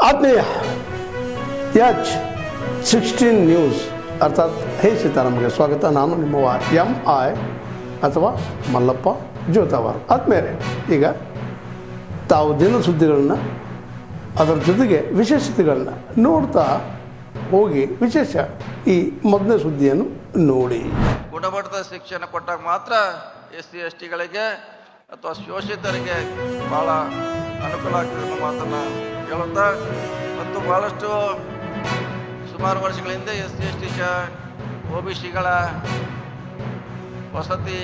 ಆತ್ಮೀಯ H16 news ಅರ್ಥಾತ್ ಹೇ ಸೀತಾರಾಮ್ಗೆ ಸ್ವಾಗತ. ನಾನು ನಿಮ್ಮ MI ಅಥವಾ ಮಲ್ಲಪ್ಪ ಜೋತಾವಾರ್. ಆದ್ಮೇಲೆ ಈಗ ತಾವು ದಿನ ಸುದ್ದಿಗಳನ್ನ ಅದರ ಜೊತೆಗೆ ವಿಶೇಷತೆಗಳನ್ನ ನೋಡ್ತಾ ಹೋಗಿ ವಿಶೇಷ ಈ ಮೊದಲನೇ ಸುದ್ದಿಯನ್ನು ನೋಡಿ. ಗುಣಮಟ್ಟದ ಶಿಕ್ಷಣ ಕೊಟ್ಟಾಗ ಮಾತ್ರ SC STಗಳಿಗೆ ಅಥವಾ ಶೋಷಿತರಿಗೆ ಭಾಳ ಅನುಕೂಲ ಆಗ್ತದೆ ಅನ್ನೋ ಮಾತನ್ನು ಹೇಳುತ್ತಾ, ಮತ್ತು ಭಾಳಷ್ಟು ಸುಮಾರು ವರ್ಷಗಳ ಹಿಂದೆ SC ST OBCಗಳ ವಸತಿ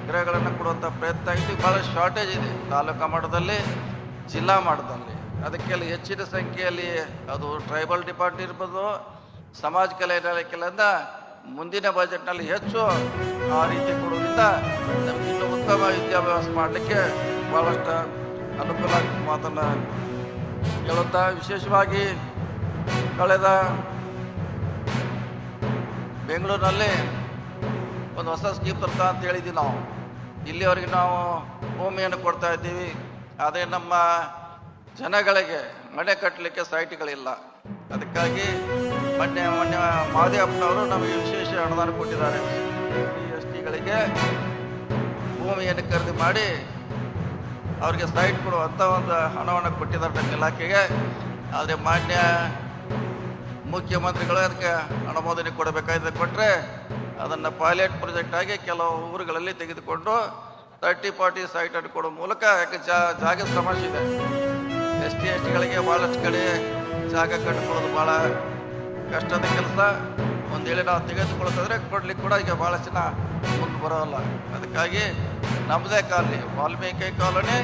ಗೃಹಗಳನ್ನು ಕೊಡುವಂಥ ಪ್ರಯತ್ನ ಆಗಿದೆ. ಭಾಳ ಶಾರ್ಟೇಜ್ ಇದೆ ತಾಲೂಕು ಮಟ್ಟದಲ್ಲಿ, ಜಿಲ್ಲಾ ಮಟ್ಟದಲ್ಲಿ. ಅದಕ್ಕೆಲ್ಲ ಹೆಚ್ಚಿನ ಸಂಖ್ಯೆಯಲ್ಲಿ ಅದು ಟ್ರೈಬಲ್ ಡಿಪಾರ್ಟ್ಮೆಂಟ್ ಇರ್ಬೋದು, ಸಮಾಜ ಕಲ್ಯಾಣ ಇಲಾಖೆಯಿಂದ ಮುಂದಿನ ಬಜೆಟ್ನಲ್ಲಿ ಹೆಚ್ಚು ಆ ರೀತಿ ಕೊಡುವುದರಿಂದ ನಮಗೆ ಇನ್ನೂ ಉತ್ತಮ ವಿದ್ಯಾಭ್ಯಾಸ ಮಾಡಲಿಕ್ಕೆ ಭಾಳಷ್ಟು ಅನುಕೂಲ ಮಾತನ್ನು ಹೇಳುತ್ತಾ, ವಿಶೇಷವಾಗಿ ಕಳೆದ ಬೆಂಗಳೂರಿನಲ್ಲಿ ಒಂದು ಹೊಸ ಸ್ಕೀಮ್ ತರ್ತಾ ಅಂತ ಹೇಳಿದ್ವಿ ನಾವು. ಇಲ್ಲಿವರೆಗೆ ನಾವು ಭೂಮಿಯನ್ನು ಕೊಡ್ತಾ ಇದ್ದೀವಿ, ಆದರೆ ನಮ್ಮ ಜನಗಳಿಗೆ ಮನೆ ಕಟ್ಟಲಿಕ್ಕೆ ಸೈಟ್ಗಳಿಲ್ಲ. ಅದಕ್ಕಾಗಿ ಮೊನ್ನೆ ಮಾದೇವಪ್ಪನವರು ನಮಗೆ ವಿಶೇಷ ಅನುದಾನ ಕೊಟ್ಟಿದ್ದಾರೆ. STಗಳಿಗೆ ಭೂಮಿಯನ್ನು ಖರೀದಿ ಮಾಡಿ ಅವರಿಗೆ ಸೈಟ್ ಕೊಡುವಂಥ ಒಂದು ಹಣವನ್ನು ಕೊಟ್ಟಿದ್ದಾರೆ ನಮ್ಮ ಇಲಾಖೆಗೆ. ಆದರೆ ಮಾನ್ಯ ಮುಖ್ಯಮಂತ್ರಿಗಳು ಅದಕ್ಕೆ ಅನುಮೋದನೆ ಕೊಡಬೇಕಾಗಿದೆ. ಕೊಟ್ಟರೆ ಅದನ್ನು ಪೈಲಟ್ ಪ್ರಾಜೆಕ್ಟ್ ಆಗಿ ಕೆಲವು ಊರುಗಳಲ್ಲಿ ತೆಗೆದುಕೊಂಡು 30-40 ಸೈಟನ್ನು ಕೊಡೋ ಮೂಲಕ, ಯಾಕೆ ಜಾಗದ ಸಮಸ್ಯೆ ಇದೆ. ST STಗಳಿಗೆ ಭಾಳಷ್ಟು ಕಡೆ ಜಾಗ ಕಟ್ಟಿಕೊಳ್ಳೋದು ಭಾಳ ಕಷ್ಟದ ಕೆಲಸ. ಒಂದು ವೇಳೆ ನಾವು ತೆಗೆದುಕೊಳ್ತಿದ್ರೆ ಕೊಡ್ಲಿಕ್ಕೆ ಕೂಡ ಈಗ ಭಾಳ ಜನ ಮುಂದೆ ಬರೋಲ್ಲ. ಅದಕ್ಕಾಗಿ ನಮ್ಮದೇ colony, Valmiki colony,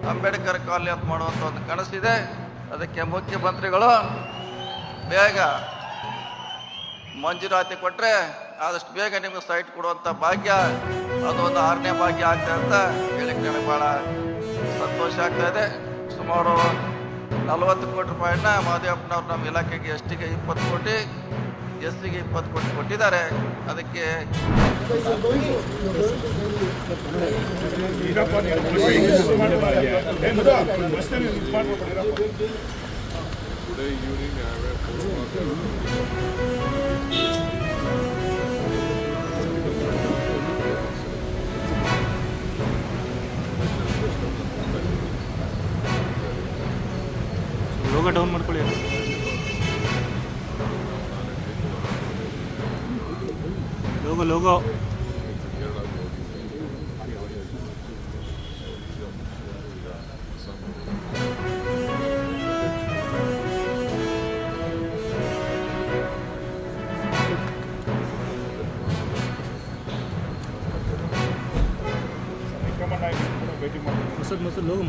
Ambedkar colony ಅಂತ ಮಾಡುವಂಥ ಒಂದು ಕನಸಿದೆ. ಅದಕ್ಕೆ ಮುಖ್ಯಮಂತ್ರಿಗಳು ಬೇಗ ಮಂಜೂರಾತಿ ಕೊಟ್ಟರೆ ಆದಷ್ಟು ಬೇಗ ನಿಮಗೆ ಸೈಟ್ ಕೊಡುವಂಥ ಭಾಗ್ಯ, ಅದೊಂದು 6ನೇ ಭಾಗ್ಯ ಆಗ್ತದೆ ಅಂತ ಹೇಳಿಕ್ಕೆ ನನಗೆ ಭಾಳ ಸಂತೋಷ ಆಗ್ತಾ ಇದೆ. ಸುಮಾರು 40 ಕೋಟಿ ರೂಪಾಯಿನ ಮಾದೇವಪ್ಪನವ್ರು ನಮ್ಮ ಇಲಾಖೆಗೆ STಗೆ 20 ಕೋಟಿ, SCಗೆ 20 ಕೋಟಿ ಕೊಟ್ಟಿದ್ದಾರೆ. ಅದಕ್ಕೆ ಲೋಗೋ ಡೌನ್ ಮಾಡ್ಕೊಳ್ಳಿ. ಲೋಗೋ ಮೊಸರು ಲೋಗೋ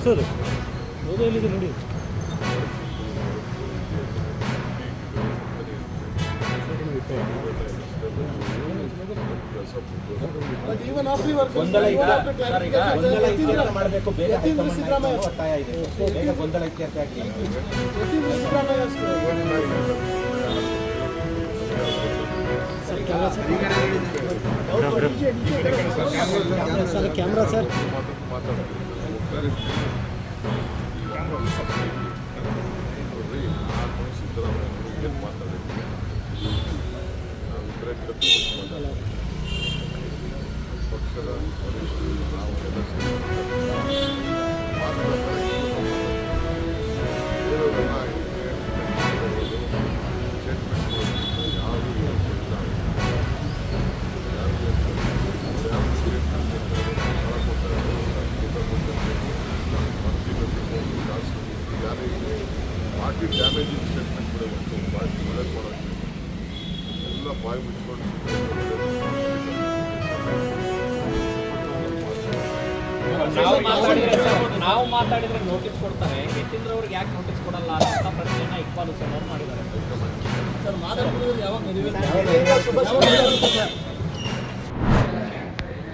ಸರ್ ಲೋಗೋ ಎಲ್ಲಿದೆ ನೋಡಿ. ಗೊಂದಲ ಮಾಡಬೇಕು, ಬೇಗ ಒತ್ತಾಯ ಇದೆ, ಬೇಗ ಗೊಂದಲ ಇತ್ಯರ್ಥ ಆಗಲಿ. ಕ್ಯಾಮ್ರಾ ಸರ್ ಪಕ್ಷದ ವರಿಷ್ಠರು ನಾವು ಎಲ್ಲ ಯಾರು ಅಂದರೆ ಒಂದು ಪಾರ್ಟಿ ಒಳ್ಳೇದು ಮಾಡೋದು ಎಲ್ಲ ಬಾಯಿ ಬಿಟ್ಕೊಂಡು ನಾವು ಮಾತಾಡಿದ್ರೆ ನೋಟಿಸ್ ಕೊಡ್ತಾರೆ, ಯತೀಂದ್ರ ಅವ್ರಿಗೆ ಯಾಕೆ ನೋಟಿಸ್ ಕೊಡಲ್ಲ ಅಂತ ಪ್ರಶ್ನೆಯನ್ನ ಇಕ್ಬಾಲ್ ಹುಸೇನ್ ಅವರು ಮಾಡಿದ್ದಾರೆ. ಸರ್, ಮಾತಾಡ್ತಿರೋದು ಯಾವಾಗ ಮದುವೆ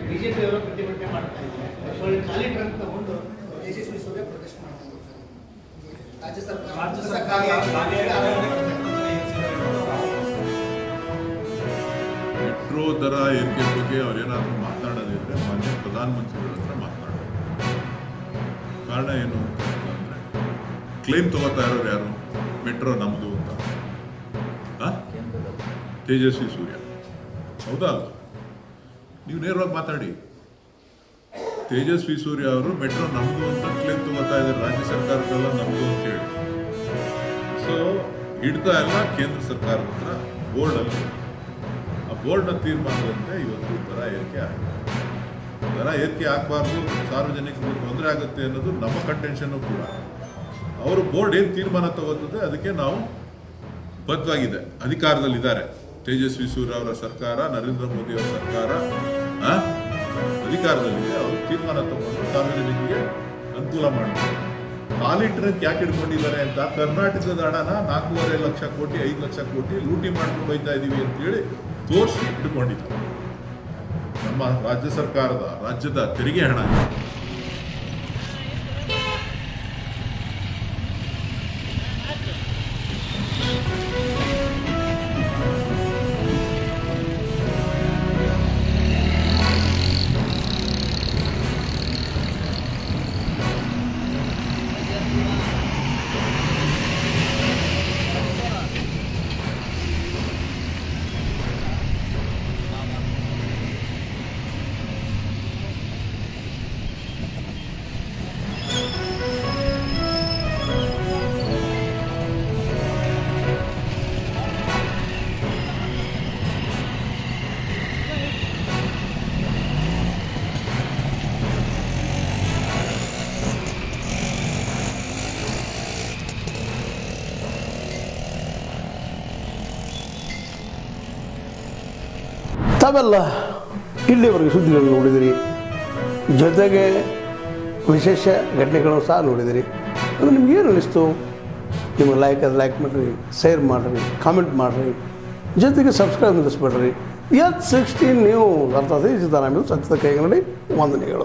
ಬಿಜೆಪಿ ಅವರು ಪ್ರತಿಭಟನೆ ಮಾಡ್ತಾ ಇದ್ದಾರೆ. ಖಾಲಿ ಟ್ರಕ್ ತಗೊಂಡು ಯಶಸ್ವಿ ಸೂರ್ಯ ಪ್ರೊಟೆಸ್ಟ್ ಮಾಡ್ತಾ ಇದ್ದಾರೆ. ರಾಜ್ಯ ಸರ್ಕಾರ ಮೆಟ್ರೋ ದರ ಏರಿಕೆ ಬಗ್ಗೆ ಅವ್ರೇನಾದರೂ ಮಾತನಾಡೋದಿದ್ರೆ ಮಾನ್ಯ ಪ್ರಧಾನಮಂತ್ರಿಗಳ ಹತ್ರ ಮಾತನಾಡೋದು. ಕಾರಣ ಏನು ಅಂತಂದರೆ ಕ್ಲೈಮ್ ತಗೋತಾ ಇರೋರು ಯಾರು? ಮೆಟ್ರೋ ನಮ್ಮದು ಅಂತ ತೇಜಸ್ವಿ ಸೂರ್ಯ, ಹೌದಾ? ನೀವು ನೇರವಾಗಿ ಮಾತಾಡಿ. ತೇಜಸ್ವಿ ಸೂರ್ಯ ಅವರು ಮೆಟ್ರೋ ನಮ್ಮದು ಅಂತ ಕ್ಲೇಮ್ ತಗೋತಾ ಇದ್ದಾರೆ, ರಾಜ್ಯ ಸರ್ಕಾರಕ್ಕೆಲ್ಲ ನಮ್ಮದು ಅಂತ ಹೇಳಿ. ಸೊ ಹಿಡ್ತಾ ಎಲ್ಲ ಕೇಂದ್ರ ಸರ್ಕಾರದ ಹತ್ರ ಬೋರ್ಡಲ್ಲಿ, ಆ ಬೋರ್ಡ್ನ ತೀರ್ಮಾನದಂತೆ ಇವತ್ತು ದರ ಏರಿಕೆ ಆಗಿದೆ. ದರ ಏರಿಕೆ ಆಗಬಾರ್ದು, ಸಾರ್ವಜನಿಕರಿಗೆ ತೊಂದರೆ ಆಗುತ್ತೆ ಅನ್ನೋದು ನಮ್ಮ ಕಂಟೆನ್ಷನ್ನು ಕೂಡ. ಅವರು ಬೋರ್ಡ್ ಏನು ತೀರ್ಮಾನ ತಗೋತದೆ ಅದಕ್ಕೆ ನಾವು ಬದ್ಧವಾಗಿದೆ, ಅಧಿಕಾರದಲ್ಲಿದ್ದಾರೆ. ತೇಜಸ್ವಿ ಸೂರ್ಯ ಅವರ ಸರ್ಕಾರ, ನರೇಂದ್ರ ಮೋದಿ ಅವರ ಸರ್ಕಾರ ಅಧಿಕಾರದಲ್ಲಿದೆ. ಅವರು ತೀರ್ಮಾನ ತಗೊಂಡು ಸಾರ್ವಜನಿಕರಿಗೆ ಅನುಕೂಲ ಮಾಡಬೇಕು. ಖಾಲಿ ಟ್ರಕ್ ಯಾಕೆ ಹಿಡ್ಕೊಂಡಿದ್ದಾರೆ ಅಂತ, ಕರ್ನಾಟಕದ ಹಣನ 4.5 ಲಕ್ಷ ಕೋಟಿ 5 ಲಕ್ಷ ಕೋಟಿ ಲೂಟಿ ಮಾಡ್ಕೊಂಡು ಹೋಗ್ತಾ ಇದ್ದೀವಿ ಅಂತೇಳಿ ತೋರಿಸಿ ಇಟ್ಕೊಂಡಿದ್ದಾರೆ. ನಮ್ಮ ರಾಜ್ಯ ಸರ್ಕಾರದ ರಾಜ್ಯದ ತೆರಿಗೆ ಹಣ ತಾವೆಲ್ಲ ಇಲ್ಲಿವರೆಗೆ ಸುದ್ದಿಗಳನ್ನು ನೋಡಿದಿರಿ, ಜೊತೆಗೆ ವಿಶೇಷ ಘಟನೆಗಳನ್ನು ಸಹ ನೋಡಿದಿರಿ. ಅದು ನಿಮ್ಗೇನು ಅನ್ನಿಸ್ತು? ನಿಮಗೆ ಲೈಕ್ ಮಾಡಿರಿ, ಶೇರ್ ಮಾಡಿರಿ, ಕಾಮೆಂಟ್ ಮಾಡಿರಿ, ಜೊತೆಗೆ ಸಬ್ಸ್ಕ್ರೈಬ್ ನಿಲ್ಲಿಸ್ಬೇಡ್ರಿ. H16 ನ್ಯೂಸ್ ಅರ್ಥಾತ್ ಸಿದ್ದರಾಮಯ್ಯ ಸತ್ಯದ ಕೈಗನ್ನಡಿ ವಂದನೆಗಳು.